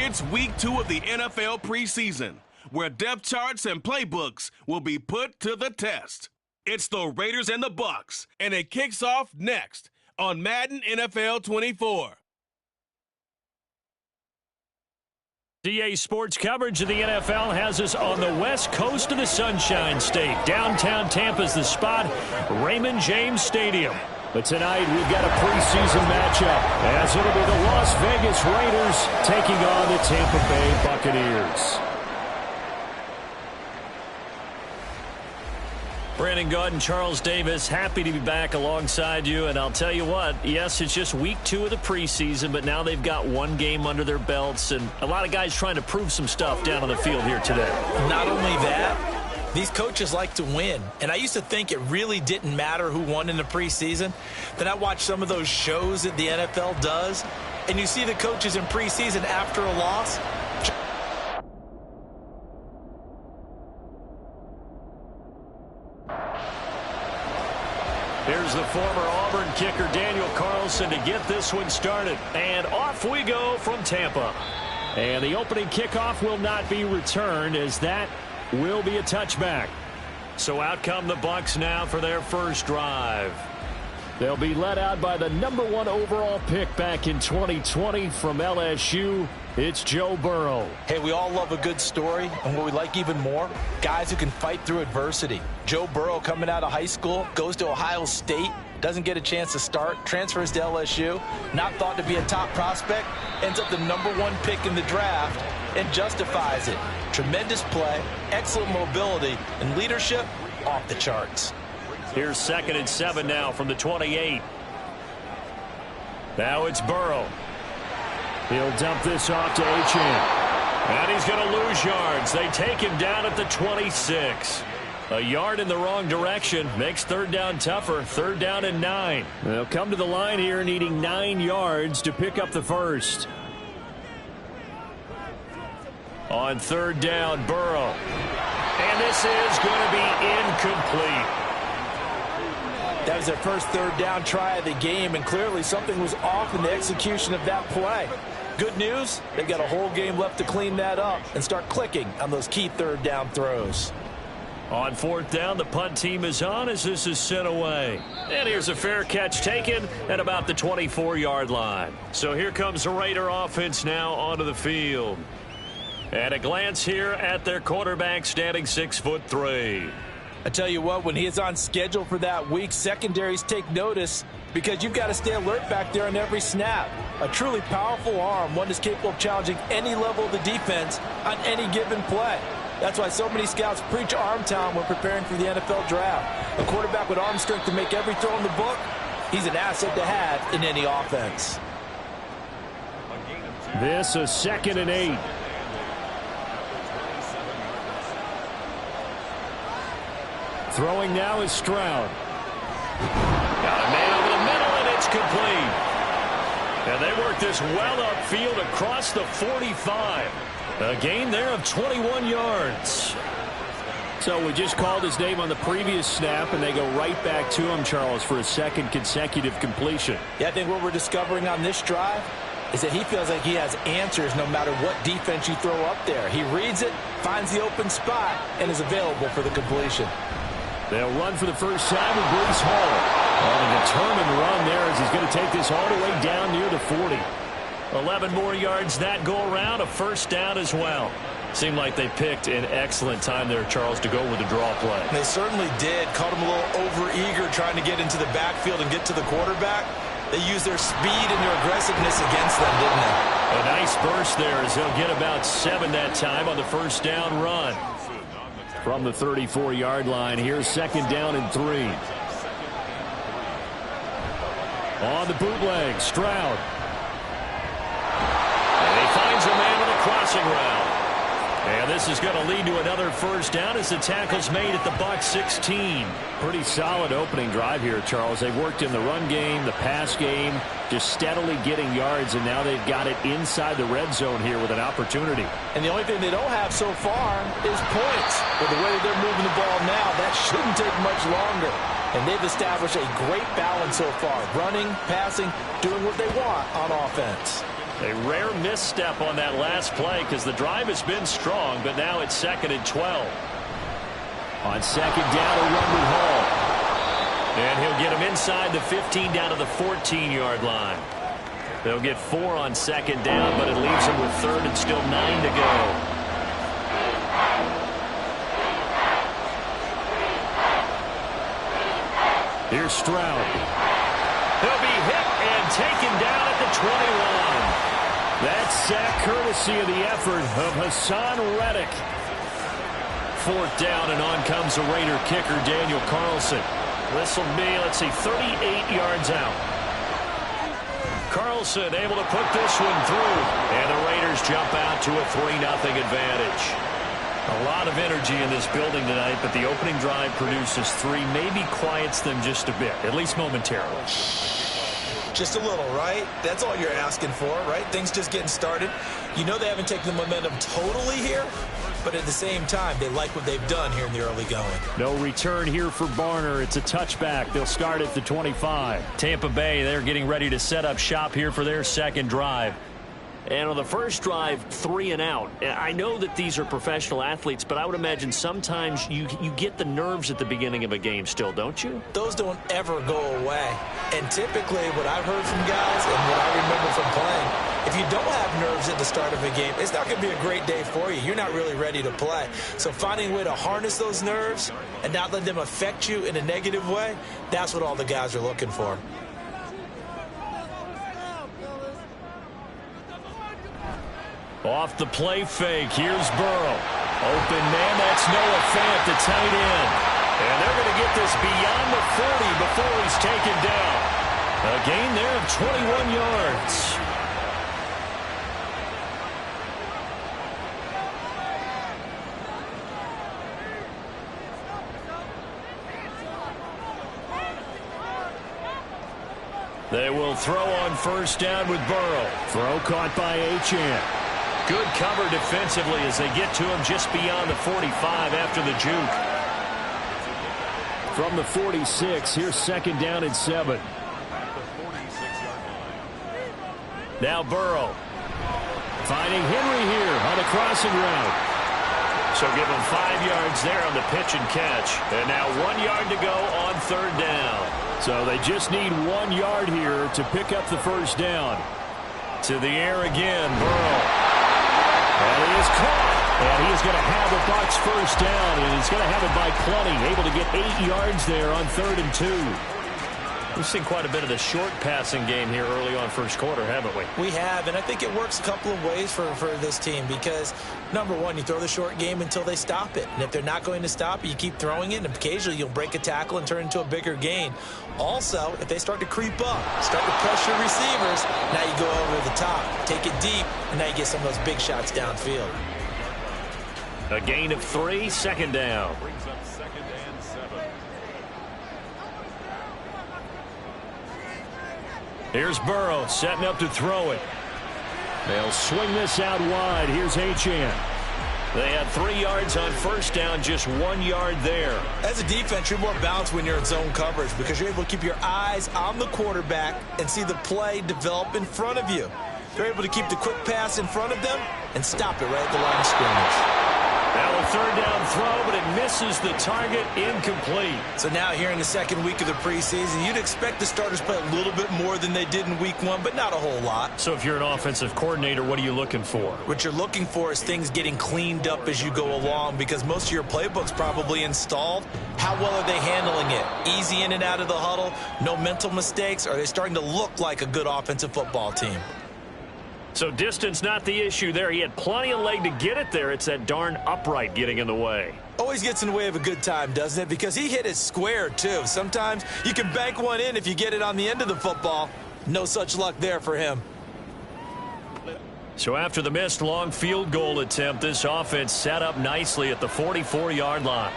It's week 2 of the NFL preseason, where depth charts and playbooks will be put to the test. It's the Raiders and the Bucs, and it kicks off next on Madden NFL 24. DA Sports coverage of the NFL has us on the west coast of the Sunshine State. Downtown Tampa's the spot, Raymond James Stadium. But tonight we've got a preseason matchup, as it'll be the Las Vegas Raiders taking on the Tampa Bay Buccaneers. Brandon Gaudin, Charles Davis, happy to be back alongside you. And I'll tell you what, yes, it's just week 2 of the preseason, but now they've got one game under their belts, and a lot of guys trying to prove some stuff down on the field here today. Not only that, these coaches like to win, and I used to think it really didn't matter who won in the preseason. Then I watched some of those shows that the NFL does, and you see the coaches in preseason after a loss. Here's the former Auburn kicker Daniel Carlson to get this one started, and off we go from Tampa. And the opening kickoff will not be returned, as that will be a touchback. So out come the Bucs now for their first drive. They'll be led out by the #1 overall pick back in 2020 from LSU. It's Joe Burrow. Hey, we all love a good story, and what we like even more, guys who can fight through adversity. Joe Burrow coming out of high school, goes to Ohio State, doesn't get a chance to start, transfers to LSU, not thought to be a top prospect, ends up the #1 pick in the draft, and justifies it. Tremendous play, excellent mobility, and leadership off the charts. Here's 2nd and 7 now from the 28. Now it's Burrow. He'll dump this off to Achane. And he's going to lose yards. They take him down at the 26. A yard in the wrong direction makes third down tougher. 3rd down and 9. They'll come to the line here needing 9 yards to pick up the first. On 3rd down, Burrow. And this is going to be incomplete. That was their first 3rd down try of the game, and clearly something was off in the execution of that play. Good news, they've got a whole game left to clean that up and start clicking on those key 3rd down throws. On 4th down, the punt team is on as this is sent away. And here's a fair catch taken at about the 24-yard line. So here comes the Raider offense now onto the field. And a glance here at their quarterback, standing 6'3". I tell you what, when he is on schedule for that week, secondaries take notice because you've got to stay alert back there on every snap. A truly powerful arm, one that's capable of challenging any level of the defense on any given play. That's why so many scouts preach arm talent when preparing for the NFL draft. A quarterback with arm strength to make every throw in the book, he's an asset to have in any offense. This is 2nd and 8. Throwing now is Stroud. Got a man over the middle, and it's complete. And they work this well upfield across the 45. A gain there of 21 yards. So we just called his name on the previous snap, and they go right back to him, Charles, for a 2nd consecutive completion. Yeah, I think what we're discovering on this drive is that he feels like he has answers no matter what defense you throw up there. He reads it, finds the open spot, and is available for the completion. They'll run for the first time with Breece Hall. On a determined run there as he's going to take this all the way down near the 40. 11 more yards that go around, a first down as well. Seemed like they picked an excellent time there, Charles, to go with the draw play. They certainly did. Caught him a little over-eager trying to get into the backfield and get to the quarterback. They used their speed and their aggressiveness against them, didn't they? A nice burst there as they'll get about 7 that time on the first down run. From the 34-yard line, here's 2nd down and 3. On the bootleg, Stroud. And he finds a man with a crossing route. And this is going to lead to another first down as the tackle's made at the Bucs 16. Pretty solid opening drive here, Charles. They've worked in the run game, the pass game, just steadily getting yards, and now they've got it inside the red zone here with an opportunity. And the only thing they don't have so far is points. With the way they're moving the ball now, that shouldn't take much longer. And they've established a great balance so far. Running, passing, doing what they want on offense. A rare misstep on that last play because the drive has been strong, but now it's 2nd and 12. On 2nd down, a run with Hall. And he'll get him inside the 15 down to the 14-yard line. They'll get 4 on 2nd down, but it leaves him with 3rd and still 9 to go. Here's Stroud. He'll be hit and taken down at the 21. That sack courtesy of the effort of Hassan Reddick. 4th down, and on comes the Raider kicker, Daniel Carlson. This will be, 38 yards out. Carlson able to put this one through, and the Raiders jump out to a 3-0 advantage. A lot of energy in this building tonight, but the opening drive produces 3, maybe quiets them just a bit, at least momentarily. Just a little, right? That's all you're asking for, right? Things just getting started. You know they haven't taken the momentum totally here, but at the same time, they like what they've done here in the early going. No return here for Barner. It's a touchback. They'll start at the 25. Tampa Bay, they're getting ready to set up shop here for their second drive. And on the first drive, 3 and out. I know that these are professional athletes, but I would imagine sometimes you get the nerves at the beginning of a game still, don't you? Those don't ever go away. And typically what I've heard from guys and what I remember from playing, if you don't have nerves at the start of a game, it's not going to be a great day for you. You're not really ready to play. So finding a way to harness those nerves and not let them affect you in a negative way, that's what all the guys are looking for. Off the play fake, here's Burrow. Open man, that's Noah Fant, the tight end. And they're going to get this beyond the 40 before he's taken down. A gain there of 21 yards. They will throw on first down with Burrow. Throw caught by Achane. Good cover defensively as they get to him just beyond the 45 after the juke. From the 46, here's 2nd down and 7. Now Burrow. Finding Henry here on the crossing route. So give him 5 yards there on the pitch and catch. And now 1 yard to go on 3rd down. So they just need 1 yard here to pick up the first down. To the air again, Burrow. And he is caught. And he is going to have the Bucs first down. And he's going to have it by plenty. Able to get 8 yards there on 3rd and 2. We've seen quite a bit of the short passing game here early on first quarter, haven't we? We have, and I think it works a couple of ways for this team because, number one, you throw the short game until they stop it. And if they're not going to stop it, you keep throwing it, and occasionally you'll break a tackle and turn into a bigger gain. Also, if they start to creep up, start to pressure receivers, now you go over the top, take it deep, and now you get some of those big shots downfield. A gain of 3, 2nd down. Here's Burrow setting up to throw it. They'll swing this out wide. Here's Achane. They had 3 yards on first down, just 1 yard there. As a defense, you're more balanced when you're in zone coverage because you're able to keep your eyes on the quarterback and see the play develop in front of you. They're able to keep the quick pass in front of them and stop it right at the line of scrimmage. Now a 3rd down throw, but it misses the target, incomplete. So now here in the 2nd week of the preseason, you'd expect the starters play a little bit more than they did in week 1, but not a whole lot. So if you're an offensive coordinator, what are you looking for? What you're looking for is things getting cleaned up as you go along because most of your playbook's probably installed. How well are they handling it? Easy in and out of the huddle? No mental mistakes? Are they starting to look like a good offensive football team? So distance not the issue there. He had plenty of leg to get it there. It's that darn upright getting in the way. Always gets in the way of a good time, doesn't it? Because he hit it square, too. Sometimes you can bank one in if you get it on the end of the football. No such luck there for him. So after the missed long field goal attempt, this offense set up nicely at the 44-yard line.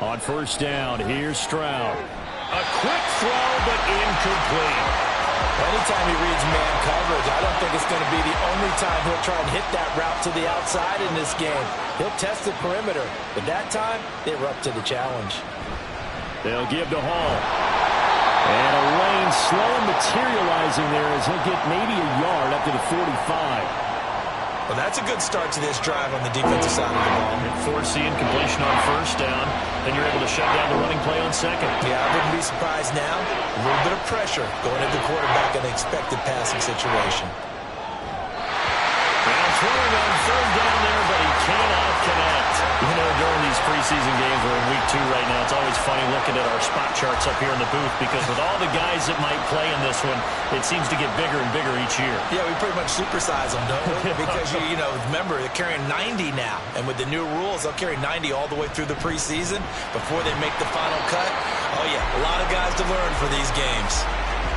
On first down, here's Stroud. A quick throw, but incomplete. Anytime he reads man coverage, I don't think it's going to be the only time he'll try and hit that route to the outside in this game. He'll test the perimeter, but that time, they were up to the challenge. They'll give to Hall. And a lane slow materializing there as he'll get maybe a yard up to the 45. Well, that's a good start to this drive on the defensive side of the ball. Forcing completion on first down. Then you're able to shut down the running play on second. Yeah, I wouldn't be surprised now. A little bit of pressure going into the quarterback in an expected passing situation. Now throwing on third down there, but he cannot connect. You know, during these preseason games, we're in week 2 right now. It's always funny looking at our spot charts up here in the booth because with all the guys that might play in this one, it seems to get bigger and bigger each year. Yeah, we pretty much supersize them, don't we? Because, you know, remember, they're carrying 90 now. And with the new rules, they'll carry 90 all the way through the preseason before they make the final cut. Oh, yeah, a lot of guys to learn for these games.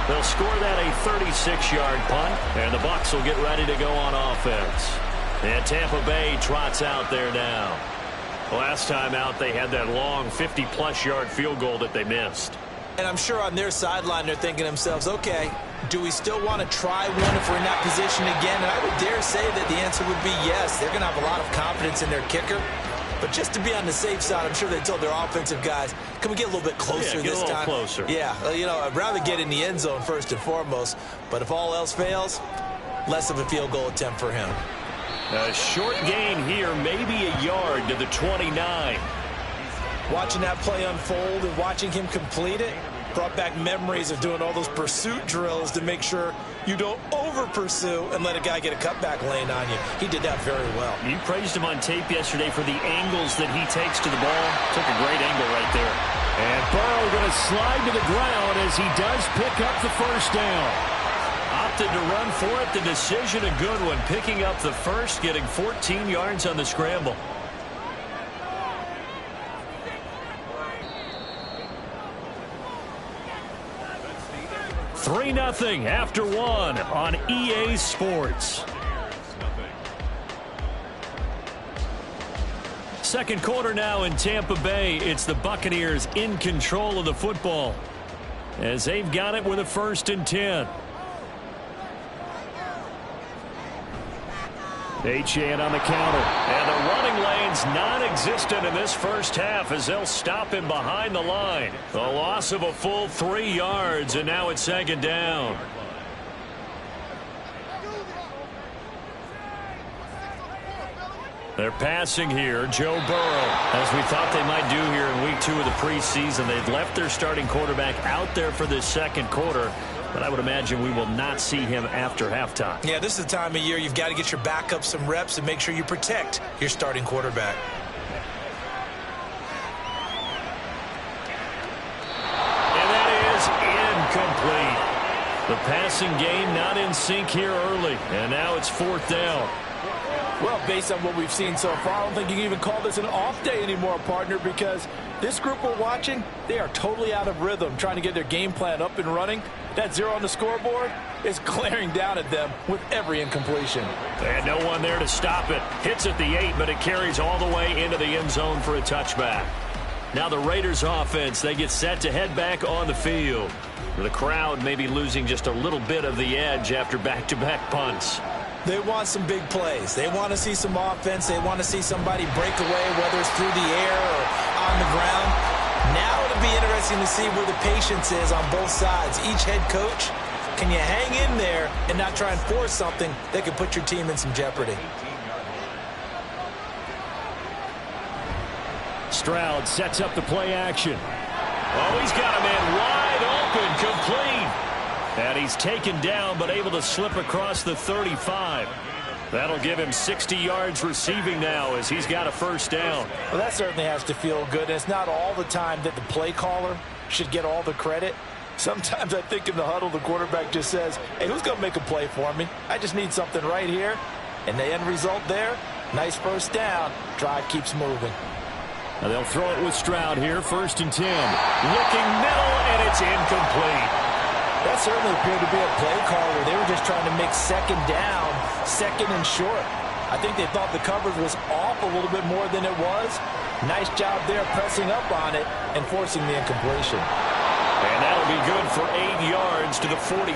They'll score that a 36-yard punt, and the Bucs will get ready to go on offense. And Tampa Bay trots out there now. Last time out, they had that long 50-plus yard field goal that they missed. And I'm sure on their sideline, they're thinking to themselves, okay, do we still want to try one if we're in that position again? And I would dare say that the answer would be yes. They're going to have a lot of confidence in their kicker. But just to be on the safe side, I'm sure they told their offensive guys, can we get a little bit closer this time? Get a little closer. Yeah, you know, I'd rather get in the end zone first and foremost. But if all else fails, less of a field goal attempt for him. A short gain here, maybe a yard to the 29. Watching that play unfold and watching him complete it brought back memories of doing all those pursuit drills to make sure you don't over-pursue and let a guy get a cutback lane on you. He did that very well. You praised him on tape yesterday for the angles that he takes to the ball. Took a great angle right there. And Burrow going to slide to the ground as he does pick up the first down. Opted to run for it. The decision a good one. Picking up the first, getting 14 yards on the scramble. 3-0 after 1 on EA Sports. Second quarter now in Tampa Bay. It's the Buccaneers in control of the football as they've got it with a 1st and 10. Achane on the counter. And the running lane's non-existent in this first half as they'll stop him behind the line. The loss of a full 3 yards, and now it's 2nd down. They're passing here, Joe Burrow. As we thought they might do here in week 2 of the preseason, they've left their starting quarterback out there for this second quarter. But I would imagine we will not see him after halftime. Yeah, this is the time of year you've got to get your backup some reps and make sure you protect your starting quarterback. And that is incomplete. The passing game not in sync here early. And now it's 4th down. Well, based on what we've seen so far, I don't think you can even call this an off day anymore, partner, because this group we're watching, they are totally out of rhythm, trying to get their game plan up and running. That 0 on the scoreboard is glaring down at them with every incompletion. And no one there to stop it. Hits at the 8, but it carries all the way into the end zone for a touchback. Now the Raiders offense, they get set to head back on the field. The crowd may be losing just a little bit of the edge after back-to-back punts. They want some big plays. They want to see some offense. They want to see somebody break away, whether it's through the air or on the ground. Now it'll be interesting to see where the patience is on both sides. Each head coach, can you hang in there and not try and force something that could put your team in some jeopardy? Stroud sets up the play action. Oh, he's got a man wide open, complete. And he's taken down, but able to slip across the 35. That'll give him 60 yards receiving now as he's got a 1st down. Well, that certainly has to feel good. It's not all the time that the play caller should get all the credit. Sometimes I think in the huddle, the quarterback just says, hey, who's going to make a play for me? I just need something right here. And the end result there, nice 1st down. Drive keeps moving. Now they'll throw it with Stroud here, 1st and 10. Looking middle, and it's incomplete. That certainly appeared to be a play call where they were just trying to make 2nd down, 2nd and short. I think they thought the coverage was off a little bit more than it was. Nice job there pressing up on it and forcing the incompletion. And that'll be good for 8 yards to the 45.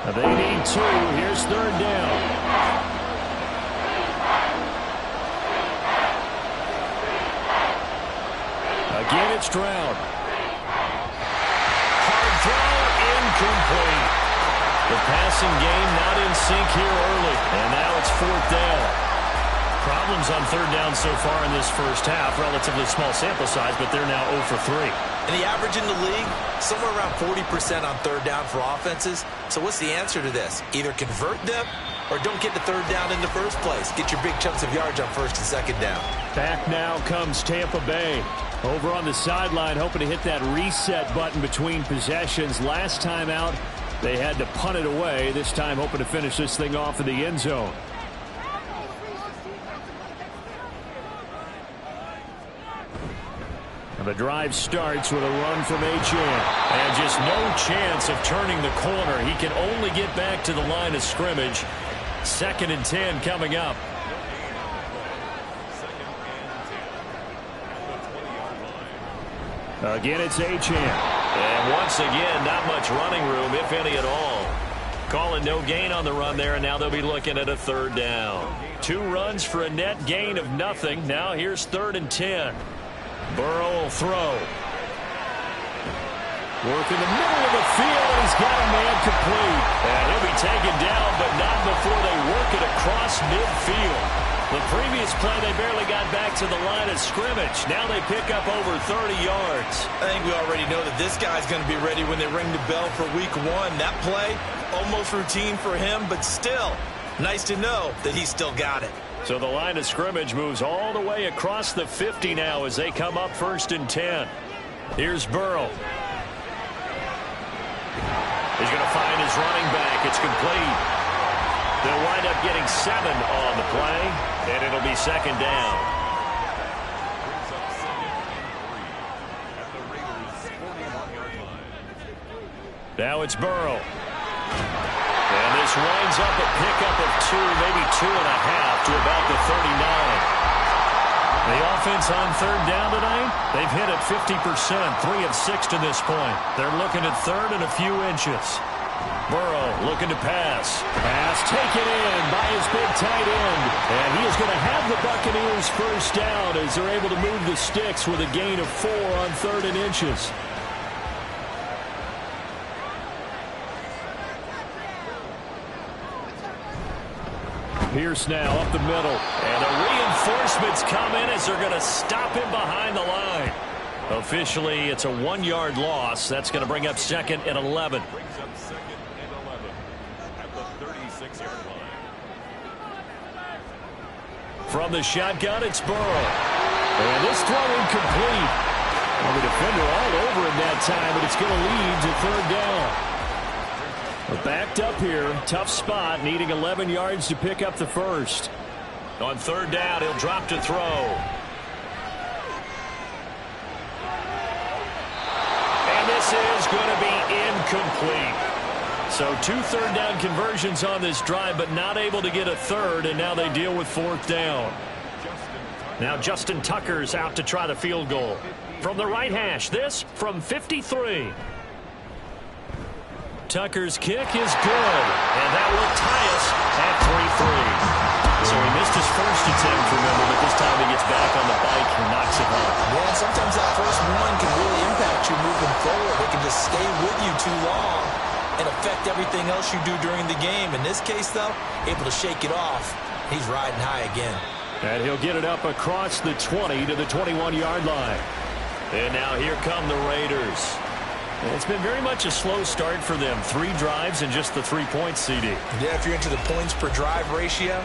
Now they need 2. Here's 3rd down. Again, stretch route. Hard throw, incomplete. The passing game not in sync here early, and now it's 4th down. Problems on 3rd down so far in this first half. Relatively small sample size, but they're now 0 for 3. And the average in the league, somewhere around 40% on 3rd down for offenses. So what's the answer to this? Either convert them or don't get the 3rd down in the first place. Get your big chunks of yards on 1st and 2nd down. Back now comes Tampa Bay. Over on the sideline, hoping to hit that reset button between possessions. Last time out, they had to punt it away. This time hoping to finish this thing off in the end zone. And the drive starts with a run from Achane. And just no chance of turning the corner. He can only get back to the line of scrimmage. 2nd and 10 coming up. Again, it's Achane. And once again, not much running room, if any at all. Calling no gain on the run there, and now they'll be looking at a 3rd down. 2 runs for a net gain of nothing. Now here's 3rd and 10. Burrow will throw. Work in the middle of the field, and he's got a man complete. And he'll be taken down, but not before they work it across midfield. The previous play, they barely got back to the line of scrimmage. Now they pick up over 30 yards. I think we already know that this guy's going to be ready when they ring the bell for week 1. That play, almost routine for him, but still, nice to know that he's still got it. So the line of scrimmage moves all the way across the 50 now as they come up 1st and 10. Here's Burrow. He's going to find his running back. It's complete. They'll wind up getting 7 on the play, and it'll be 2nd down. Now it's Burrow. And this winds up a pickup of 2, maybe 2.5 to about the 39. The offense on 3rd down tonight, they've hit it 50%, 3 of 6 to this point. They're looking at 3rd and a few inches. Burrow looking to pass. Pass taken in by his big tight end. And he is going to have the Buccaneers 1st down as they're able to move the sticks with a gain of 4 on 3rd and inches. Pierce now up the middle. And the reinforcements come in as they're going to stop him behind the line. Officially, it's a 1-yard loss. That's going to bring up 2nd and 11. From the shotgun, it's Burrow. And this throw incomplete. Well, the defender all over him that time, but it's going to lead to 3rd down. We're backed up here. Tough spot, needing 11 yards to pick up the 1st. On 3rd down, he'll drop to throw. And this is going to be incomplete. So 2 3rd down conversions on this drive, but not able to get a 3rd, and now they deal with 4th down. Now Justin Tucker's out to try the field goal. From the right hash, this from 53. Tucker's kick is good, and that will tie us at 3-3. So he missed his first attempt, remember, but this time he gets back on the bike and knocks it home. Yeah, sometimes that first one can really impact you moving forward. It can just stay with you too long and affect everything else you do during the game. In this case, though, able to shake it off. He's riding high again. And he'll get it up across the 20 to the 21-yard line. And now here come the Raiders. It's been very much a slow start for them. 3 drives and just the 3 points, CD. Yeah, if you're into the points per drive ratio,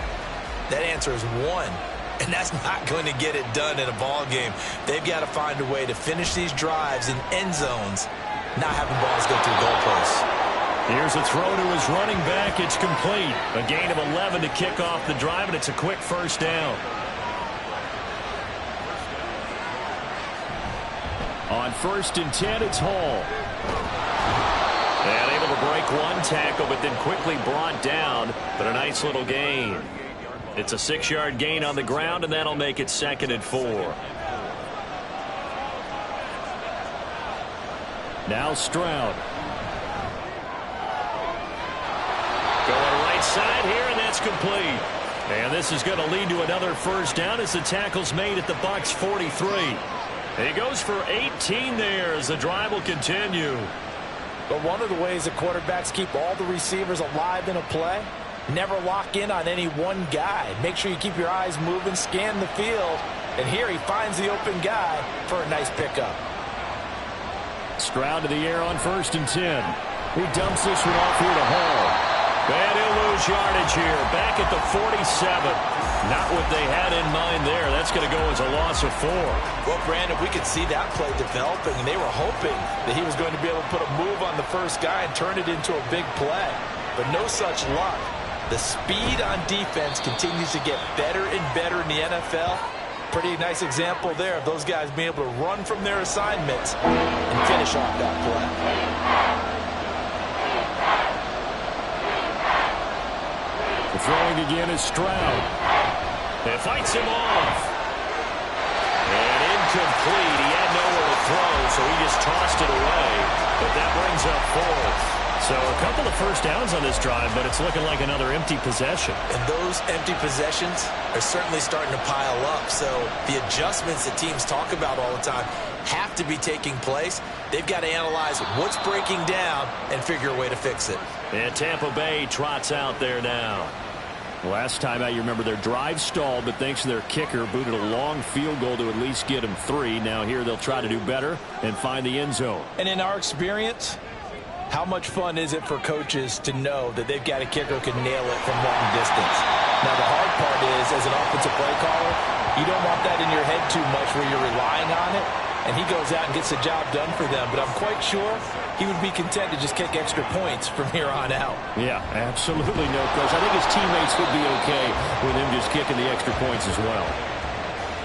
that answer is 1. And that's not going to get it done in a ball game. They've got to find a way to finish these drives in end zones, not having balls go through goalposts. Here's a throw to his running back. It's complete. A gain of 11 to kick off the drive, and it's a quick 1st down. On 1st and 10, it's Hall. And able to break 1 tackle, but then quickly brought down. But a nice little gain. It's a 6-yard gain on the ground, and that'll make it 2nd and 4. Now Stroud. Going right side here, and that's complete. And this is going to lead to another 1st down as the tackle's made at the Bucs 43. He goes for 18 there as the drive will continue. But one of the ways that quarterbacks keep all the receivers alive in a play, never lock in on any one guy. Make sure you keep your eyes moving, scan the field. And here he finds the open guy for a nice pickup. Stroud to the air on 1st and 10. He dumps this one off here to Hall. And he'll lose yardage here. Back at the 47. Not what they had in mind there. That's going to go as a loss of 4. Well, Brandon, we could see that play developing, and they were hoping that he was going to be able to put a move on the first guy and turn it into a big play. But no such luck. The speed on defense continues to get better and better in the NFL. Pretty nice example there of those guys being able to run from their assignments and finish off that play. The throwing again is Stroud. It fights him off. And incomplete. He had nowhere to throw, so he just tossed it away. But that brings up 4th. So a couple of first downs on this drive, but it's looking like another empty possession. And those empty possessions are certainly starting to pile up. So the adjustments that teams talk about all the time have to be taking place. They've got to analyze what's breaking down and figure a way to fix it. And Tampa Bay trots out there now. Last time out, you remember their drive stalled, but thanks to their kicker, booted a long field goal to at least get them 3. Now here they'll try to do better and find the end zone. And in our experience, how much fun is it for coaches to know that they've got a kicker who can nail it from long distance? Now, the hard part is, as an offensive play caller, you don't want that in your head too much where you're relying on it, and he goes out and gets the job done for them. But I'm quite sure he would be content to just kick extra points from here on out. Yeah, absolutely no question. I think his teammates would be okay with him just kicking the extra points as well.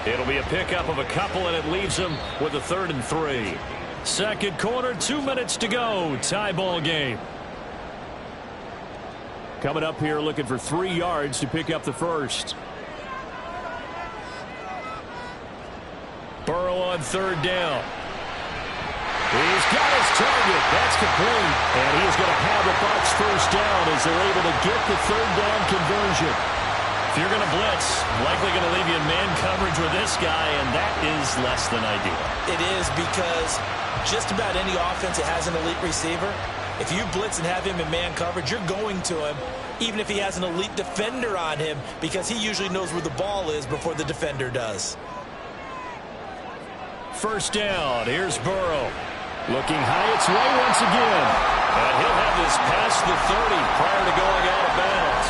It'll be a pickup of a couple, and it leaves him with a 3rd and 3. Second quarter, 2 minutes to go. Tie ball game. Coming up here looking for 3 yards to pick up the first. Burrow on 3rd down. He's got his target. That's complete. And he is going to have the Bucs first down as they're able to get the 3rd down conversion. If you're going to blitz, likely going to leave you in man coverage with this guy, and that is less than ideal. It is, because just about any offense that has an elite receiver, if you blitz and have him in man coverage, you're going to him, even if he has an elite defender on him, because he usually knows where the ball is before the defender does. First down. Here's Burrow. Looking high its way once again. And he'll have this past the 30 prior to going out of bounds.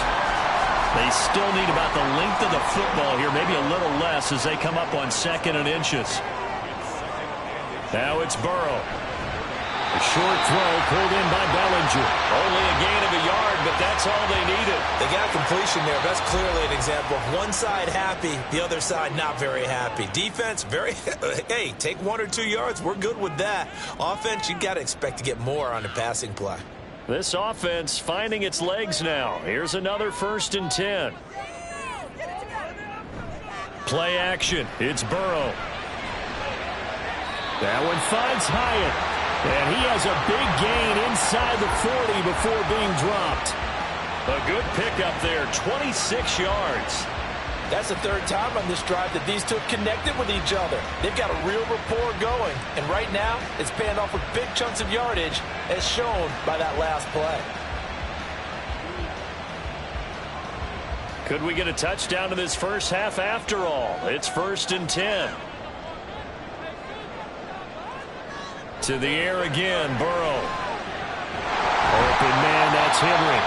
They still need about the length of the football here, maybe a little less as they come up on 2nd and inches. Now it's Burrow. A short throw pulled in by Bellinger. Only a gain of a yard, but that's all they needed. They got completion there. That's clearly an example of one side happy, the other side not very happy. Defense, very, hey, take 1 or 2 yards. We're good with that. Offense, you got to expect to get more on the passing play. This offense finding its legs now. Here's another 1st and 10. Play action. It's Burrow. That one finds Hyatt. And he has a big gain inside the 40 before being dropped. A good pickup there, 26 yards. That's the 3rd time on this drive that these two have connected with each other. They've got a real rapport going. And right now, it's paying off with big chunks of yardage, as shown by that last play. Could we get a touchdown in this first half after all? It's 1st and 10. To the air again, Burrow. Open man, that's Henry.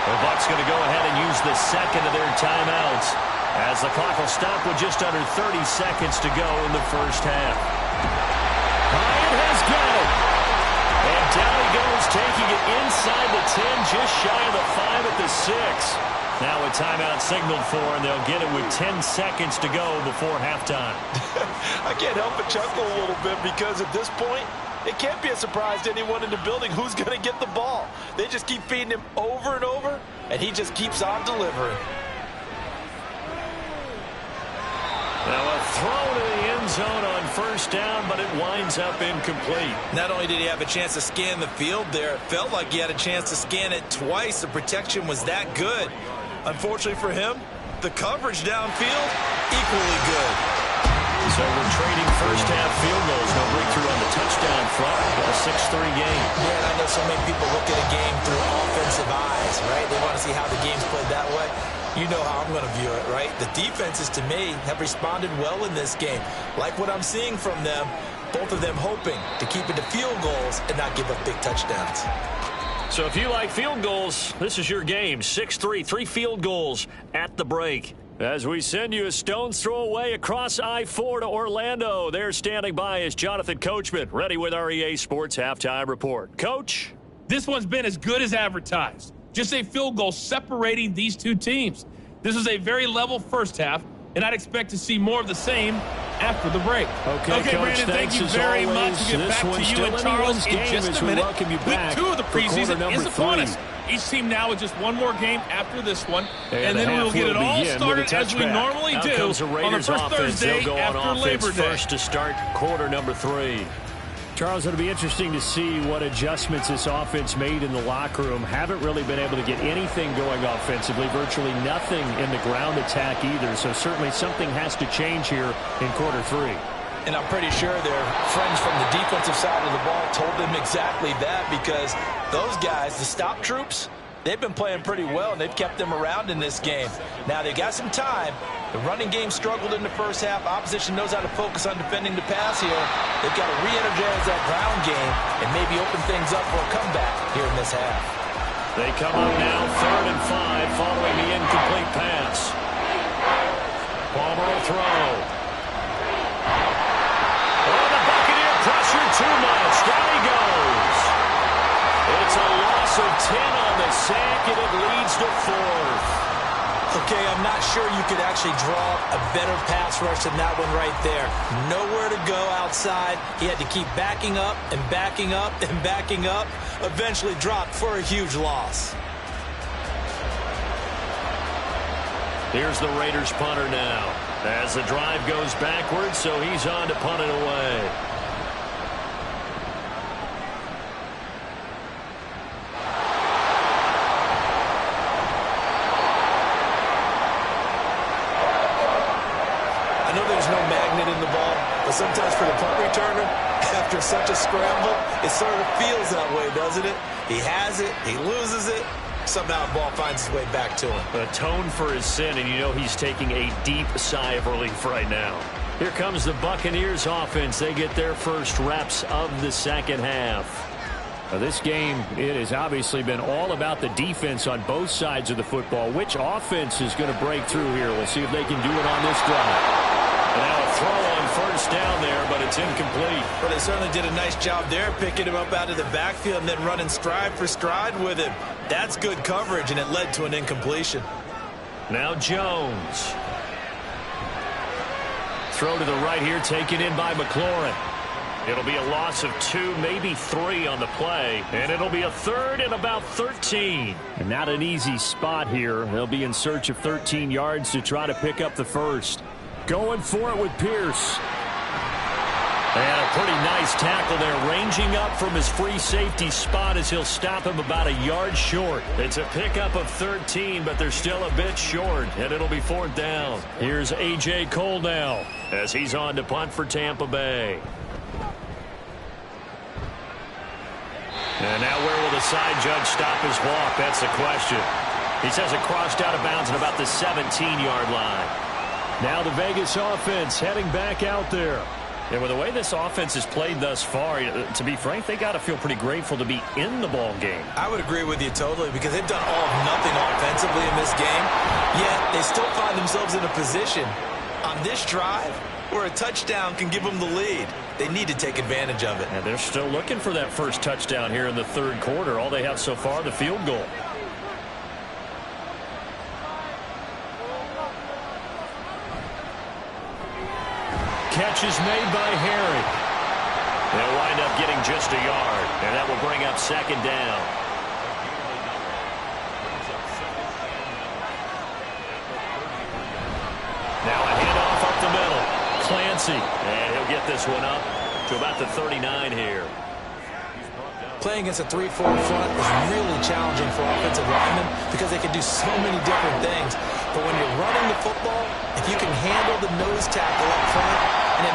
The Bucs going to go ahead and use the 2nd of their timeouts as the clock will stop with just under 30 seconds to go in the first half. Hyatt has got it. And down he goes, taking it inside the 10, just shy of the 5 at the 6. Now a timeout signaled for, and they'll get it with 10 seconds to go before halftime. I can't help but chuckle a little bit, because at this point, it can't be a surprise to anyone in the building who's going to get the ball. They just keep feeding him over and over, and he just keeps on delivering. Now a throw to the end zone on first down, but it winds up incomplete. Not only did he have a chance to scan the field there, it felt like he had a chance to scan it twice. The protection was that good. Unfortunately for him, the coverage downfield, equally good. So we're trading first-half field goals. No breakthrough on the touchdown front. A 6-3 game. Yeah, and I know so many people look at a game through offensive eyes, right? They want to see how the game's played that way. You know how I'm going to view it, right? The defenses, to me, have responded well in this game. Like what I'm seeing from them, both of them hoping to keep it to field goals and not give up big touchdowns. So if you like field goals, this is your game. 6-3, 3 field goals at the break. As we send you a stone's throw away across I-4 to Orlando. There standing by is Jonathan Coachman, ready with our EA Sports Halftime Report. Coach? This one's been as good as advertised. Just a field goal separating these two teams. This was a very level first half, and I'd expect to see more of the same after the break. Okay, Coach, Brandon, thank you very much. We'll get back to you and Charles in just a minute. Week 2 of the preseason is upon us. Each team now with just one more game after this one, and then we'll get it all started as we normally do on the first Thursday after Labor Day. First to start quarter number 3. Charles, it'll be interesting to see what adjustments this offense made in the locker room. Haven't really been able to get anything going offensively, virtually nothing in the ground attack either. So certainly something has to change here in quarter 3. And I'm pretty sure their friends from the defensive side of the ball told them exactly that, because those guys, the stop troops, they've been playing pretty well, and they've kept them around in this game. Now, they got some time. The running game struggled in the first half. Opposition knows how to focus on defending the pass here. They've got to re-energize that ground game and maybe open things up for a comeback here in this half. They come up now, 3rd and 5, following the incomplete pass. Palmer will throw. Oh, the Buccaneer pressure too much. Down he goes. It's a loss of 10 on the sack, and it leads to 4th. Okay, I'm not sure you could actually draw a better pass rush than that one right there. Nowhere to go outside. He had to keep backing up and backing up and backing up. Eventually dropped for a huge loss. Here's the Raiders punter now. As the drive goes backwards, so he's on to punt it away. I know there's no magnet in the ball, but sometimes for the punt returner, after such a scramble, it sort of feels that way, doesn't it? He has it, he loses it, somehow the ball finds its way back to him. Atone for his sin, and you know he's taking a deep sigh of relief right now. Here comes the Buccaneers offense. They get their first reps of the second half. Now, this game, it has obviously been all about the defense on both sides of the football. Which offense is going to break through here? We'll see if they can do it on this drive. And now a throw on first down there, but it's incomplete. But they certainly did a nice job there, picking him up out of the backfield and then running stride for stride with him. That's good coverage, and it led to an incompletion. Now Jones. Throw to the right here, taken in by McLaurin. It'll be a loss of 2, maybe 3 on the play, and it'll be a 3rd and about 13. And not an easy spot here. They'll be in search of 13 yards to try to pick up the first. Going for it with Pierce. And a pretty nice tackle there, ranging up from his free safety spot as he'll stop him about a yard short. It's a pickup of 13, but they're still a bit short, and it'll be 4th down. Here's A.J. Cole now as he's on to punt for Tampa Bay. And now where will the side judge stop his walk? That's the question. He says it crossed out of bounds at about the 17-yard line. Now the Vegas offense heading back out there. And with the way this offense has played thus far, to be frank, they got to feel pretty grateful to be in the ball game. I would agree with you totally, because they've done all of nothing offensively in this game, yet they still find themselves in a position on this drive where a touchdown can give them the lead. They need to take advantage of it. And they're still looking for that first touchdown here in the 3rd quarter. All they have so far, the field goal. Catch is made by Harry. They'll wind up getting just a yard, and that will bring up 2nd down. Now a handoff up the middle. Clancy, and he'll get this one up to about the 39 here. Playing against a 3-4 front is really challenging for offensive linemen because they can do so many different things. But when you're running the football, if you can handle the nose tackle up front and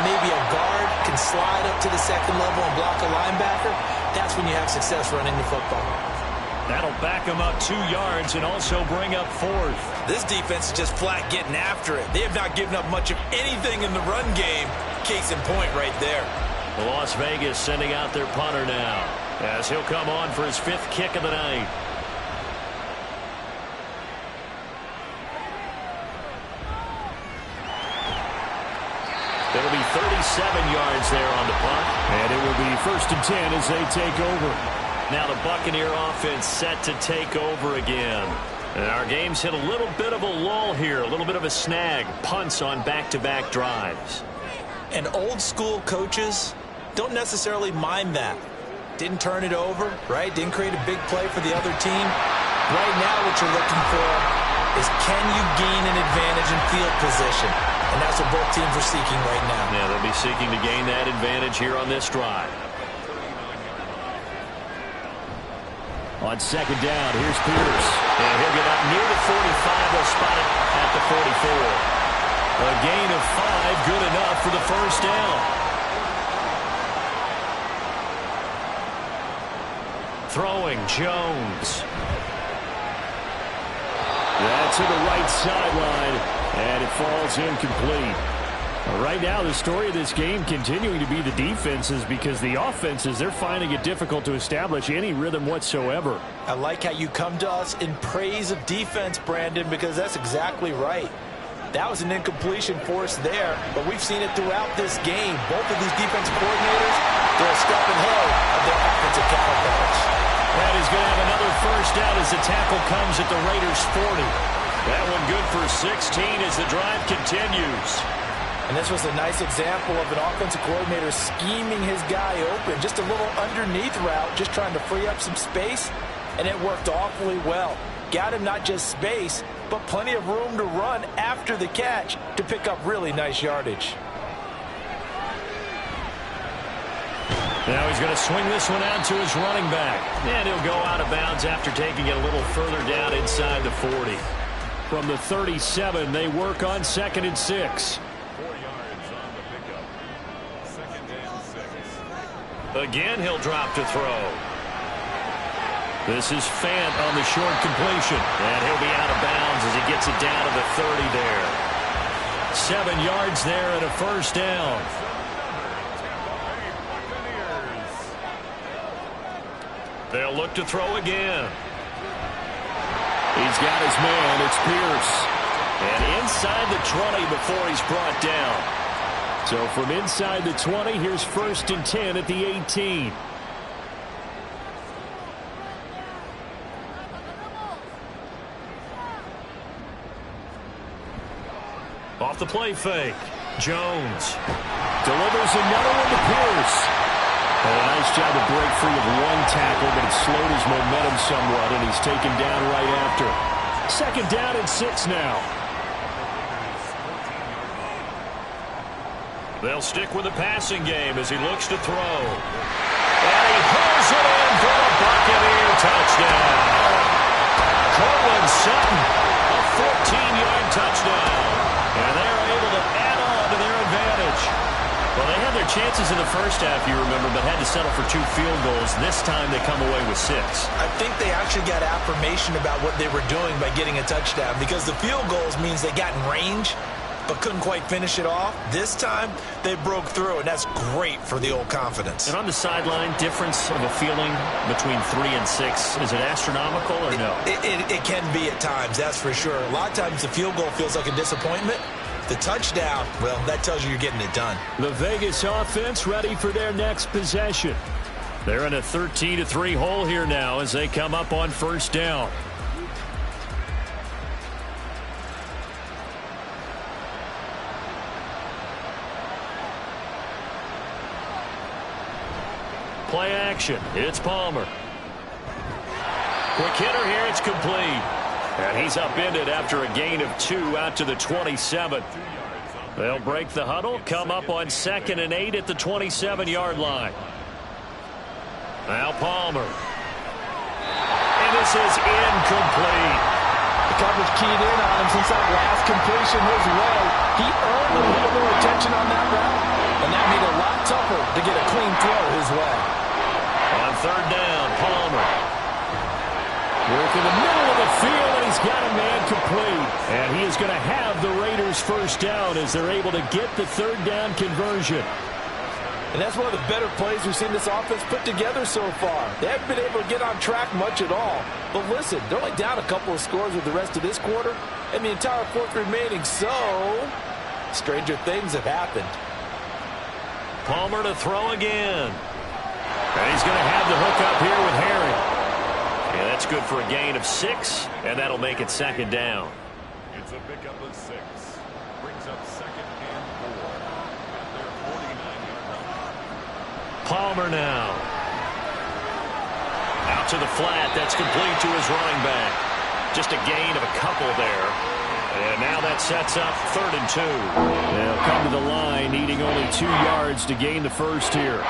slide up to the second level and block a linebacker, that's when you have success running the football. That'll back them up 2 yards and also bring up 4th. This defense is just flat getting after it. They have not given up much of anything in the run game. Case in point right there. Las Vegas sending out their punter now, as he'll come on for his 5th kick of the night. It'll be 37 yards there on the punt. And it will be 1st and 10 as they take over. Now the Buccaneer offense set to take over again. And our game's hit a little bit of a lull here, a little bit of a snag. Punts on back-to-back drives. And old school coaches don't necessarily mind that. Didn't turn it over, right? Didn't create a big play for the other team. Right now what you're looking for is, can you gain an advantage in field position? And that's what both teams are seeking right now. Yeah, they'll be seeking to gain that advantage here on this drive. On 2nd down, here's Pierce. And he'll get up near the 45. They'll spot it at the 44. A gain of 5, good enough for the 1st down. Throwing, Jones. That's to the right sideline, and it falls incomplete. Right now, the story of this game continuing to be the defenses, because the offenses, they're finding it difficult to establish any rhythm whatsoever. I like how you come to us in praise of defense, Brandon, because that's exactly right. That was an incompletion for us there, but we've seen it throughout this game. Both of these defensive coordinators, they're a step ahead of their offensive counterparts. And he's going to have another 1st down as the tackle comes at the Raiders' 40. That one good for 16 as the drive continues. And this was a nice example of an offensive coordinator scheming his guy open. Just a little underneath route, just trying to free up some space, and it worked awfully well. Got him not just space, but plenty of room to run after the catch to pick up really nice yardage. Now he's going to swing this one out to his running back. And he'll go out of bounds after taking it a little further down inside the 40. From the 37, they work on 2nd and 6. 4 yards on the pickup. 2nd and 6. Again, he'll drop to throw. This is Fant on the short completion. And he'll be out of bounds as he gets it down to the 30 there. 7 yards there and a 1st down. They'll look to throw again. He's got his man. It's Pierce. And inside the 20 before he's brought down. So from inside the 20, here's 1st and 10 at the 18. Off the play fake. Jones delivers another one to Pierce. And a nice job to break free of one tackle, but it slowed his momentum somewhat, and he's taken down right after. 2nd down and 6 now. They'll stick with the passing game as he looks to throw. And he hauls it in for the Buccaneer touchdown. Cortland Sutton, a 14-yard touchdown. And they're able to add on to their advantage. Well, they had their chances in the 1st half, you remember, but had to settle for 2 field goals. This time they come away with 6. I think they actually got affirmation about what they were doing by getting a touchdown, because the field goals means they got in range but couldn't quite finish it off. This time they broke through, and that's great for the old confidence. And on the sideline, difference of a feeling between 3 and 6, is it astronomical or no? It can be at times, that's for sure. A lot of times the field goal feels like a disappointment. The touchdown, well, that tells you you're getting it done. The Vegas offense ready for their next possession. They're in a 13-3 hole here now as they come up on 1st down. Play action. It's Palmer. Quick hitter here. It's complete. And he's upended after a gain of 2 out to the 27. They'll break the huddle, come up on 2nd and 8 at the 27-yard line. Now Palmer. And this is incomplete. The coverage keyed in on him since that last completion his way. He earned a little more attention on that route, and that made it a lot tougher to the middle of the field, and he's got a man complete. And he is going to have the Raiders first down as they're able to get the third down conversion. And that's one of the better plays we've seen this offense put together so far. They haven't been able to get on track much at all. But listen, they're only down a couple of scores with the rest of this quarter and the entire fourth remaining, so stranger things have happened. Palmer to throw again. And he's going to have the hook up here with Harry. And that's good for a gain of 6, and that'll make it second down. It's a pickup of 6. Brings up second and 4 at their 49-yard line. Palmer now. Out to the flat. That's complete to his running back. Just a gain of a couple there. And now that sets up 3rd and 2. They'll come to the line, needing only 2 yards to gain the first here.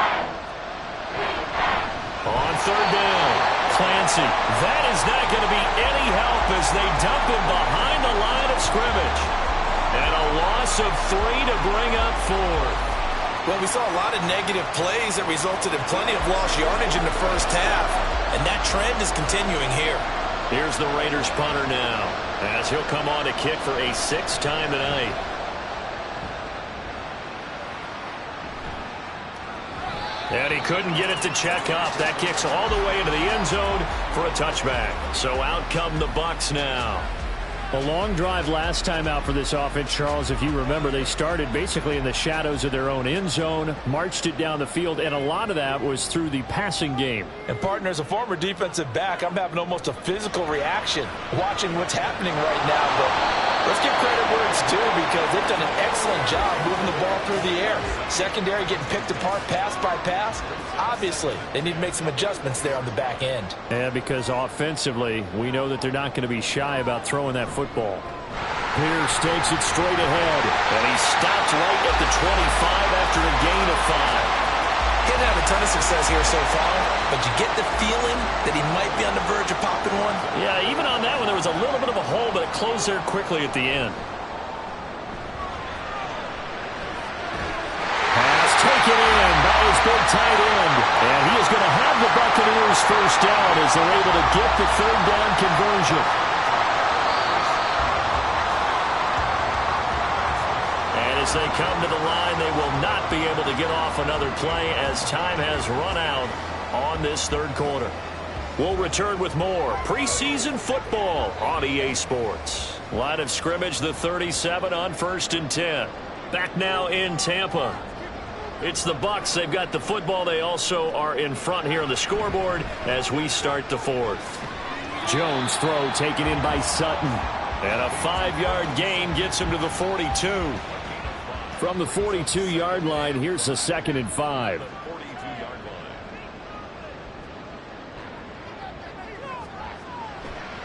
On 3rd down, Clancy. That is not going to be any help as they dump him behind the line of scrimmage. And a loss of 3 to bring up 4. Well, we saw a lot of negative plays that resulted in plenty of lost yardage in the first half. And that trend is continuing here. Here's the Raiders punter now, as he'll come on to kick for a 6th time tonight. And he couldn't get it to check up. That kicks all the way into the end zone for a touchback. So out come the Bucs now. A long drive last time out for this offense, Charles. If you remember, they started basically in the shadows of their own end zone, marched it down the field, and a lot of that was through the passing game. And, partner, as a former defensive back, I'm having almost a physical reaction watching what's happening right now. But let's give credit where it's due because they've done an excellent job moving the ball through the air. Secondary getting picked apart pass by pass. Obviously, they need to make some adjustments there on the back end. Yeah, because offensively, we know that they're not going to be shy about throwing that football. Pierce takes it straight ahead, and he stopped right at the 25 after a gain of 5. He didn't have a ton of success here so far, but you get the feeling that he might be on the verge of popping one. Yeah, even on that one, there was a little bit of a hole, but it closed there quickly at the end. Pass taken in by his big tight end, and he is going to have the Buccaneers first down as they're able to get the third down conversion. As they come to the line, they will not be able to get off another play as time has run out on this third quarter. We'll return with more preseason football on EA Sports. Line of scrimmage, the 37 on 1st and 10. Back now in Tampa. It's the Bucs. They've got the football. They also are in front here on the scoreboard as we start the 4th. Jones throw taken in by Sutton. And a 5-yard gain gets him to the 42. From the 42-yard line, here's a 2nd and 5.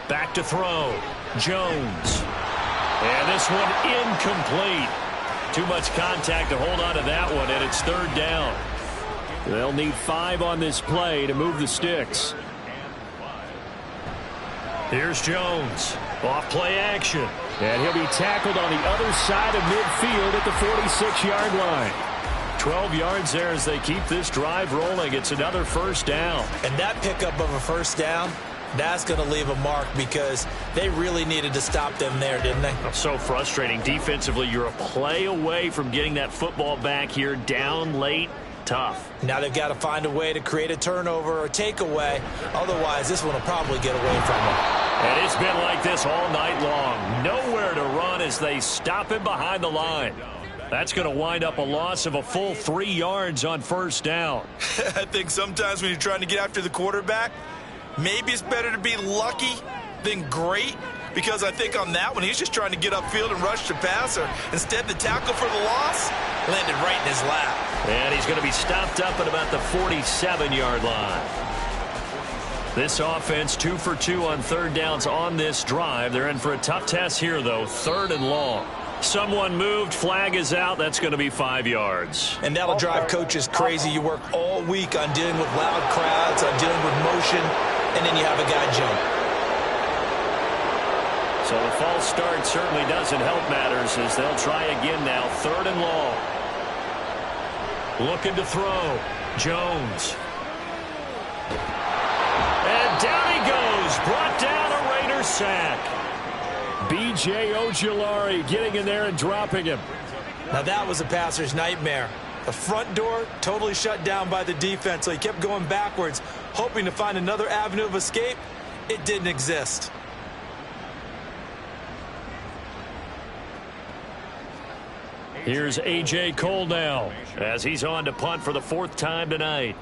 Back to throw. Jones. And this one incomplete. Too much contact to hold on to that one, and it's 3rd down. They'll need 5 on this play to move the sticks. Here's Jones. Off play action. And he'll be tackled on the other side of midfield at the 46-yard line. 12 yards there as they keep this drive rolling. It's another first down. And that pickup of a first down, that's going to leave a mark because they really needed to stop them there, didn't they? So frustrating. Defensively, you're a play away from getting that football back here down late. Tough. Now they've got to find a way to create a turnover or takeaway. Otherwise, this one will probably get away from them. And it's been like this all night long. Nowhere to run as they stop him behind the line. That's going to wind up a loss of a full 3 yards on first down. I think sometimes when you're trying to get after the quarterback, maybe it's better to be lucky than great. Because I think on that one, he's just trying to get upfield and rush the passer. Instead, the tackle for the loss landed right in his lap. And he's going to be stopped up at about the 47-yard line. This offense 2 for 2 on third downs on this drive. They're in for a tough test here, though. 3rd and long. Someone moved. Flag is out. That's going to be 5 yards. And that'll drive coaches crazy. You work all week on dealing with loud crowds, on dealing with motion, and then you have a guy jump. So the false start certainly doesn't help matters as they'll try again now. 3rd and long. Looking to throw. Jones. And down he goes. Brought down forced sack. B.J. Ojulari getting in there and dropping him. Now that was a passer's nightmare. The front door totally shut down by the defense, so he kept going backwards, hoping to find another avenue of escape. It didn't exist. Here's A.J. Cole now as he's on to punt for the 4th time tonight.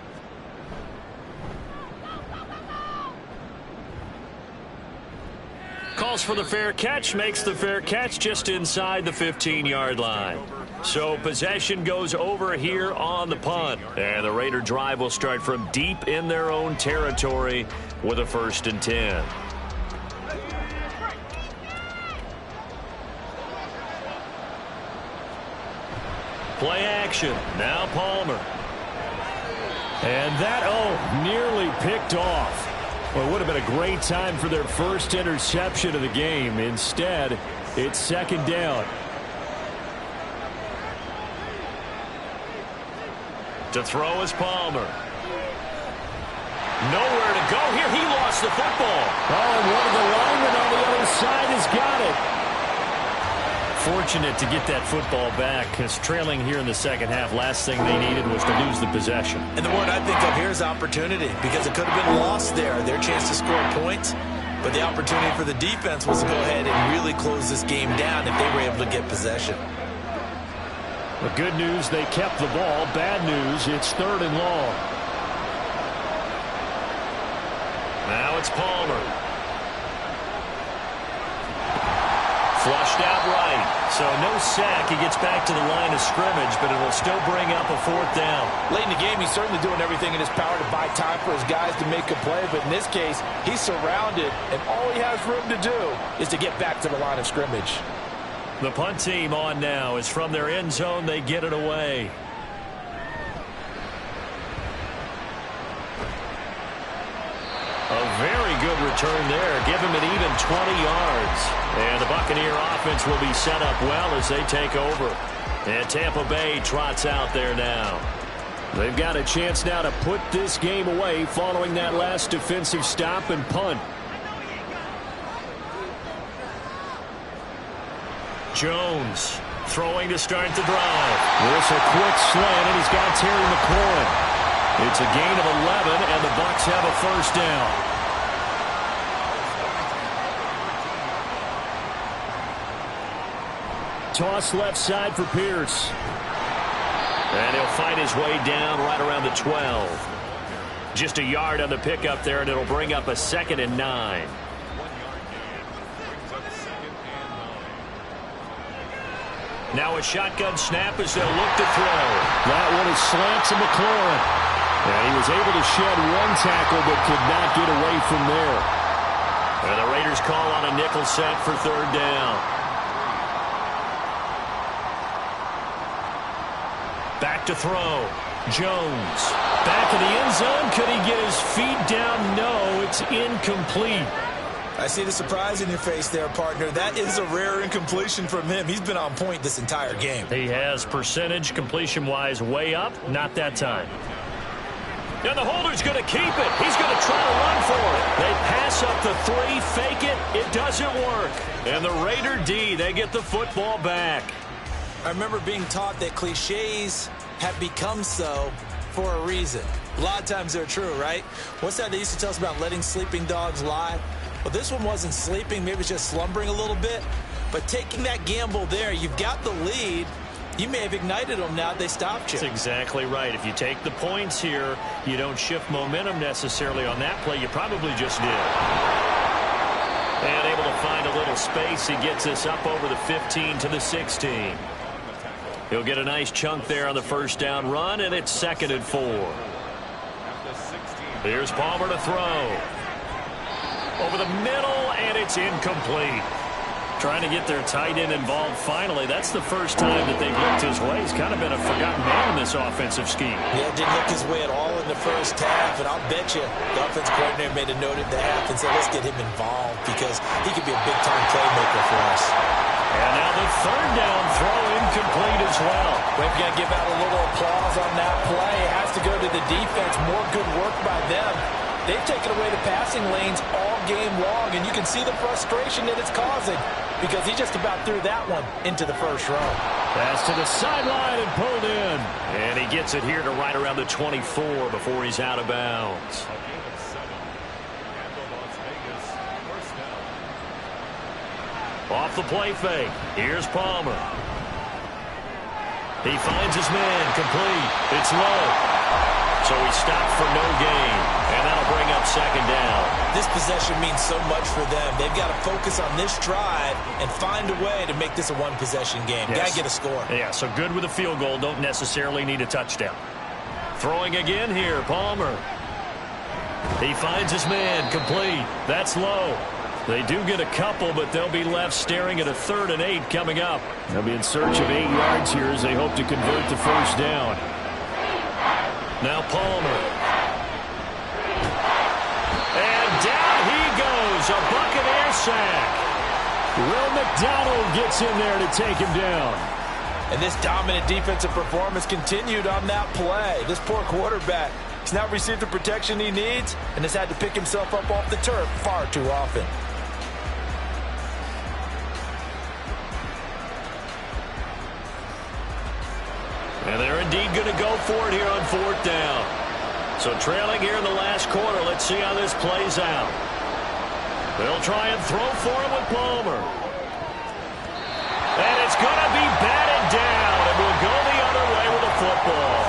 Calls for the fair catch, makes the fair catch just inside the 15-yard line. So possession goes over here on the punt. And the Raider drive will start from deep in their own territory with a 1st and 10. Play action. Now Palmer. And that, nearly picked off. Well, it would have been a great time for their first interception of the game. Instead, it's 2nd down. To throw is Palmer. Nowhere to go here. He lost the football. And one of the linemen on the other side has got it. Fortunate to get that football back, because trailing here in the 2nd half, last thing they needed was to lose the possession. And the word I think of here is opportunity, because it could have been lost there, their chance to score points. But the opportunity for the defense was to go ahead and really close this game down if they were able to get possession. The good news, they kept the ball. Bad news, it's 3rd and long. Now it's Palmer. Flushed out right. So no sack. He gets back to the line of scrimmage, but it'll still bring up a 4th down. Late in the game, he's certainly doing everything in his power to buy time for his guys to make a play. But in this case, he's surrounded, and all he has room to do is to get back to the line of scrimmage. The punt team on now is from their end zone. They get it away. A very good return there. Give him an even 20 yards. And the Buccaneer offense will be set up well as they take over. And Tampa Bay trots out there now. They've got a chance now to put this game away following that last defensive stop and punt. Jones throwing to start the drive. There's a quick slant, and he's got Terry McLaurin. It's a gain of 11, and the Bucs have a 1st down. Toss left side for Pierce. And he'll fight his way down right around the 12. Just a yard on the pickup there, and it'll bring up a 2nd and 9. Now a shotgun snap as they'll look to throw. That one is slant to McLaurin. And he was able to shed one tackle but could not get away from there. And the Raiders call on a nickel set for 3rd down. Back to throw. Jones. Back in the end zone. Could he get his feet down? No, it's incomplete. I see the surprise in your face there, partner. That is a rare incompletion from him. He's been on point this entire game. He has percentage completion-wise way up. Not that time. And the holder's going to keep it. He's going to try to run for it. They pass up the 3, fake it. It doesn't work. And the Raider D, they get the football back. I remember being taught that cliches have become so for a reason. A lot of times they're true, right? What's that they used to tell us about letting sleeping dogs lie? Well, this one wasn't sleeping. Maybe it's just slumbering a little bit. But taking that gamble there, you've got the lead. You may have ignited them now they stopped you. That's exactly right. If you take the points here, you don't shift momentum necessarily on that play. You probably just did. And able to find a little space. He gets us up over the 15 to the 16. He'll get a nice chunk there on the 1st down run, and it's 2nd and 4. Here's Palmer to throw. Over the middle, and it's incomplete. Trying to get their tight end involved finally. That's the first time that they've looked his way. He's kind of been a forgotten man in this offensive scheme. Yeah, didn't look his way at all in the first half, and I'll bet you the offensive coordinator made a note at the half and said, let's get him involved because he could be a big-time playmaker for us. And now the 3rd down throw incomplete as well. We've got to give out a little applause on that play. It has to go to the defense. More good work by them. They've taken away the passing lanes all game long, and you can see the frustration that it's causing because he just about threw that one into the first row. Pass to the sideline and pulled in. And he gets it here to right around the 24 before he's out of bounds. A gain of 7. And the Las Vegas first down. Off the play fake. Here's Palmer. He finds his man complete. It's low. So he stopped for no gain. And that'll bring up second down. This possession means so much for them. They've got to focus on this drive and find a way to make this a one-possession game. Yes. Got to get a score. Yeah, so good with a field goal. Don't necessarily need a touchdown. Throwing again here, Palmer. He finds his man complete. That's low. They do get a couple, but they'll be left staring at a 3rd and 8 coming up. They'll be in search of 8 yards here as they hope to convert the first down. Now Palmer. And down he goes. A Buccaneer sack. Will McDonald gets in there to take him down. And this dominant defensive performance continued on that play. This poor quarterback has not received the protection he needs and has had to pick himself up off the turf far too often. And they're indeed going to go for it here on 4th down. So trailing here in the last quarter. Let's see how this plays out. They'll try and throw for him with Palmer. And it's going to be batted down, and we'll go the other way with the football.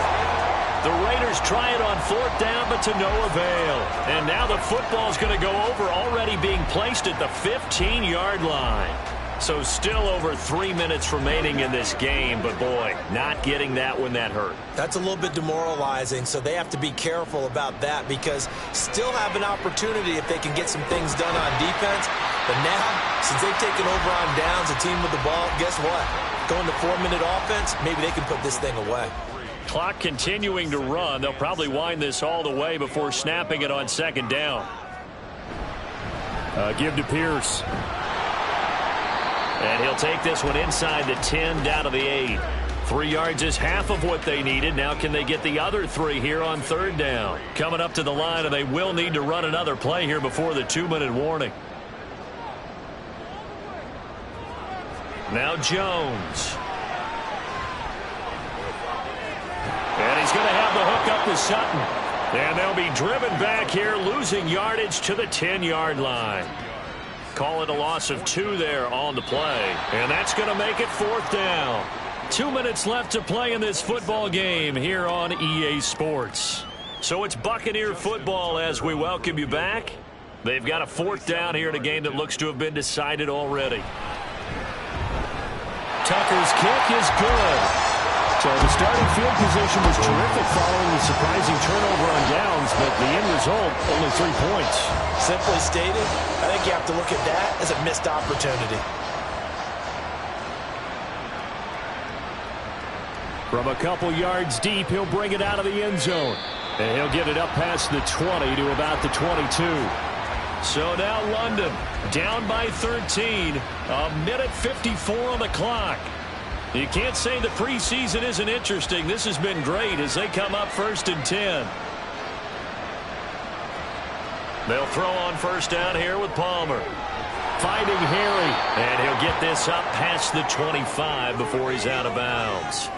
The Raiders try it on 4th down, but to no avail. And now the football's going to go over, already being placed at the 15-yard line. So still over 3 minutes remaining in this game, but boy, not getting that when that hurt. That's a little bit demoralizing, so they have to be careful about that because still have an opportunity if they can get some things done on defense. But now, since they've taken over on downs, a team with the ball, guess what? Going to 4-minute offense, maybe they can put this thing away. Clock continuing to run. They'll probably wind this all the way before snapping it on 2nd down. Give to Pierce. And he'll take this one inside the 10 down to the 8. 3 yards is half of what they needed. Now can they get the other 3 here on 3rd down? Coming up to the line, and they will need to run another play here before the 2-minute warning. Now Jones. And he's going to have the hook up to Sutton. And they'll be driven back here, losing yardage to the 10-yard line. Call it a loss of 2 there on the play. And that's going to make it 4th down. 2 minutes left to play in this football game here on EA Sports. So it's Buccaneer football as we welcome you back. They've got a 4th down here in a game that looks to have been decided already. Tucker's kick is good. So the starting field position was terrific following the surprising turnover on downs, but the end result, only 3 points. Simply stated, I think you have to look at that as a missed opportunity. From a couple yards deep, he'll bring it out of the end zone. And he'll get it up past the 20 to about the 22. So now London down by 13. 1:54 on the clock. You can't say the preseason isn't interesting. This has been great as they come up 1st and 10. They'll throw on 1st down here with Palmer. Finding Harry. And he'll get this up past the 25 before he's out of bounds.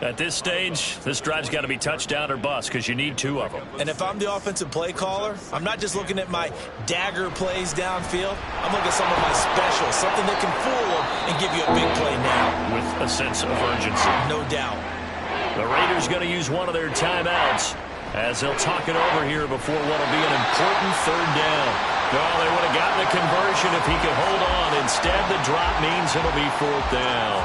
At this stage, this drive's got to be touchdown or bust because you need 2 of them. And if I'm the offensive play caller, I'm not just looking at my dagger plays downfield. I'm looking at some of my specials, something that can fool them and give you a big play now. With a sense of urgency. No doubt. The Raiders going to use one of their timeouts as they'll talk it over here before what will be an important 3rd down. Well, they would have gotten the conversion if he could hold on. Instead, the drop means it'll be 4th down.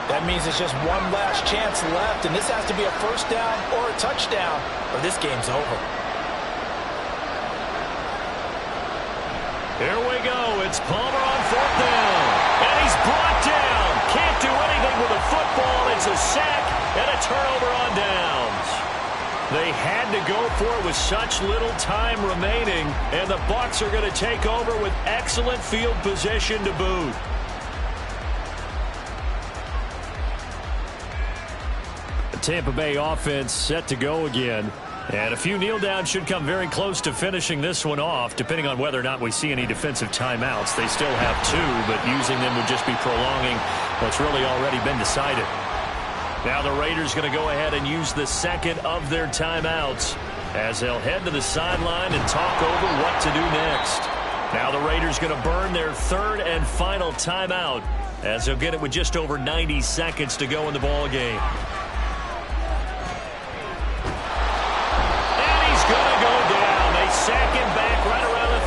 That means it's just one last chance left, and this has to be a 1st down or a touchdown, or this game's over. Here we go. It's Palmer on 4th down. And he's brought down. Can't do anything with a football. It's a sack and a turnover on downs. They had to go for it with such little time remaining, and the Bucs are going to take over with excellent field position to boot. Tampa Bay offense set to go again. And a few kneel downs should come very close to finishing this one off, depending on whether or not we see any defensive timeouts. They still have 2, but using them would just be prolonging what's really already been decided. Now the Raiders going to go ahead and use the second of their timeouts as they'll head to the sideline and talk over what to do next. Now the Raiders going to burn their third and final timeout as they'll get it with just over 90 seconds to go in the ball game. Second back right around the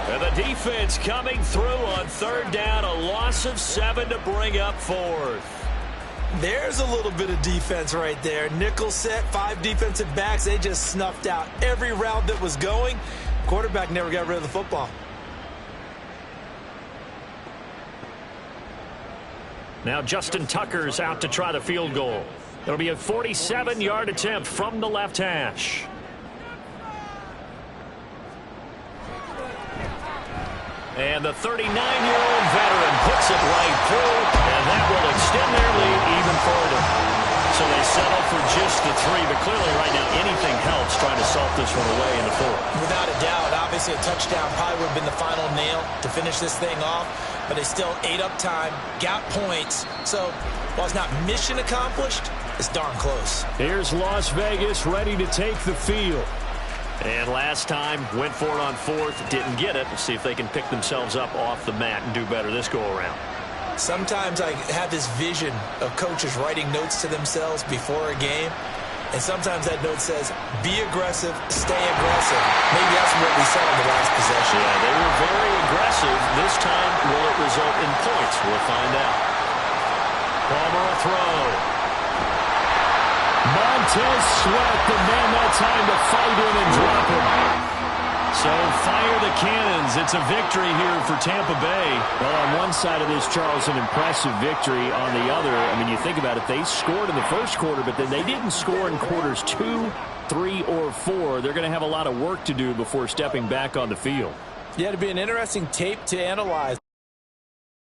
30. And the defense coming through on third down. A loss of 7 to bring up fourth. There's a little bit of defense right there. Nickel set, 5 defensive backs. They just snuffed out every route that was going. Quarterback never got rid of the football. Now Justin Tucker's out to try the field goal. It'll be a 47-yard attempt from the left hash. And the 39-year-old veteran puts it right through, and that will extend their lead even further. So they settle for just the 3, but clearly right now anything helps trying to salt this one away in the fourth. Without a doubt, obviously a touchdown probably would have been the final nail to finish this thing off, but they still ate up time, got points. So while it's not mission accomplished, it's darn close. Here's Las Vegas ready to take the field. And last time, went for it on fourth, didn't get it. We'll see if they can pick themselves up off the mat and do better this go-around. Sometimes I have this vision of coaches writing notes to themselves before a game, and sometimes that note says, be aggressive, stay aggressive. Maybe that's what we saw in the last possession. Yeah, they were very aggressive. This time, will it result in points? We'll find out. Palmer a throw. Montez Sweat, the man that time to fight in and drop it. So fire the cannons. It's a victory here for Tampa Bay. Well, on one side of this, Charles, an impressive victory. On the other, I mean, you think about it, they scored in the first quarter, but then they didn't score in quarters 2, 3, or 4. They're going to have a lot of work to do before stepping back on the field. Yeah, it'd be an interesting tape to analyze.